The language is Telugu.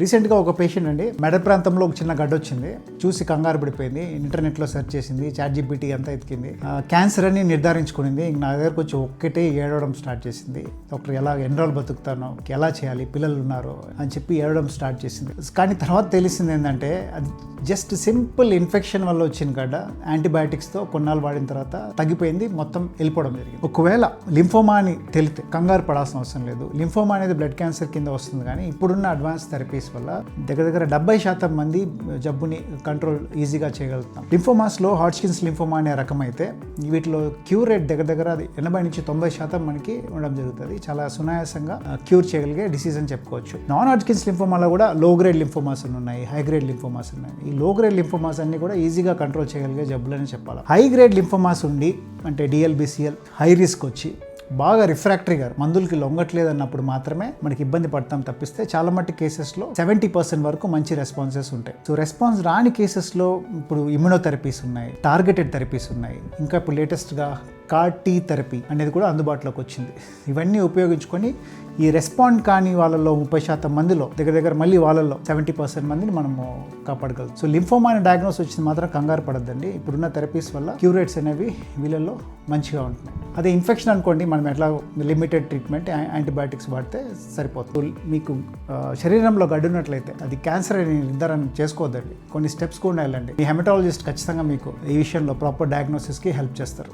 రీసెంట్గా ఒక పేషెంట్ అండి మెడ ప్రాంతంలో ఒక చిన్న గడ్డ వచ్చింది, చూసి కంగారు పడిపోయింది, ఇంటర్నెట్లో సెర్చ్ చేసింది, ChatGPT అంతా ఎతికింది, క్యాన్సర్ అని నిర్ధారించుకునింది. నా దగ్గరకు వచ్చి ఒక్కటే ఏడవడం స్టార్ట్ చేసింది. డాక్టర్ ఎలా ఎన్ని రోజులు బతుకుతాను, ఎలా చేయాలి, పిల్లలు ఉన్నారు అని చెప్పి ఏడవడం స్టార్ట్ చేసింది. కానీ తర్వాత తెలిసింది ఏంటంటే అది జస్ట్ సింపుల్ ఇన్ఫెక్షన్ వల్ల వచ్చిన గడ్డ, యాంటీబయాటిక్స్తో కొన్నాళ్ళు వాడిన తర్వాత తగ్గిపోయింది, మొత్తం వెళ్ళిపోవడం జరిగింది. ఒకవేళ లింఫోమా అని తెలితే కంగారు పడాల్సిన అవసరం లేదు. లింఫోమా అనేది బ్లడ్ క్యాన్సర్ కింద వస్తుంది, కానీ ఇప్పుడున్న అడ్వాన్స్ థెరపీస్ వల్ల దగ్గర 70% మంది జబ్బుని కంట్రోల్ ఈజీగా చేయగలుగుతాం. లింఫోమాస్లో హాడ్జ్కిన్స్ లింఫోమా అనే రకం అయితే వీటిలో క్యూర్ రేట్ దగ్గర 80 నుంచి 90% మనకి ఉండడం జరుగుతుంది. చాలా సునాయాసంగా క్యూర్ చేయగలిగే డిసీజ్ అని చెప్పుకోవచ్చు. నాన్ హాడ్జ్కిన్స్ లింఫోమాలో కూడా లో గ్రేడ్ లింఫోమాస్ ఉన్నాయి, హై గ్రేడ్ లింఫోమాస్ ఉన్నాయి. ఈ లో గ్రేడ్ లింఫోమాస్ అన్ని కూడా ఈజీగా కంట్రోల్ చేయగలిగే జబ్బులని చెప్పాలి. హై గ్రేడ్ లింఫోమాస్ ఉండి అంటే DLBCL హై రిస్క్ వచ్చి బాగా రిఫ్రాక్టరీగా మందులకి లొంగట్లేదు అన్నప్పుడు మాత్రమే మనకి ఇబ్బంది పడతాం తప్పిస్తే చాలా మట్టి కేసెస్లో 70% వరకు మంచి రెస్పాన్సెస్ ఉంటాయి. సో రెస్పాన్స్ రాని కేసెస్లో ఇప్పుడు ఇమ్యునోథెరపీస్ ఉన్నాయి, టార్గెటెడ్ థెరపీస్ ఉన్నాయి, ఇంకా ఇప్పుడు లేటెస్ట్గా CAR-T థెరపీ అనేది కూడా అందుబాటులోకి వచ్చింది. ఇవన్నీ ఉపయోగించుకొని ఈ రెస్పాండ్ కాని వాళ్ళలో 30% మందిలో దగ్గర మళ్ళీ వాళ్ళలో 70% మందిని మనము కాపాడగలుగుతాం. సో లింఫోమా అనే డయాగ్నోస్ వచ్చింది మాత్రం కంగారు పడద్దండి. ఇప్పుడున్న థెరపీస్ వల్ల క్యూర్ రేట్స్ అనేవి వీళ్ళల్లో మంచిగా ఉంటున్నాయి. అదే ఇన్ఫెక్షన్ అనుకోండి, మనం ఎట్లా లిమిటెడ్ ట్రీట్మెంట్ యాంటీబయాటిక్స్ వాడితే సరిపోతుంది. మీకు శరీరంలో గడ్డున్నట్లయితే అది క్యాన్సర్ అని నిర్ధారణ చేసుకోవద్దండి, కొన్ని స్టెప్స్ కూడా వెళ్ళండి. ఈ హెమటాలజిస్ట్ ఖచ్చితంగా మీకు ఈ విషయంలో ప్రాపర్ డయాగ్నోసిస్కి హెల్ప్ చేస్తారు.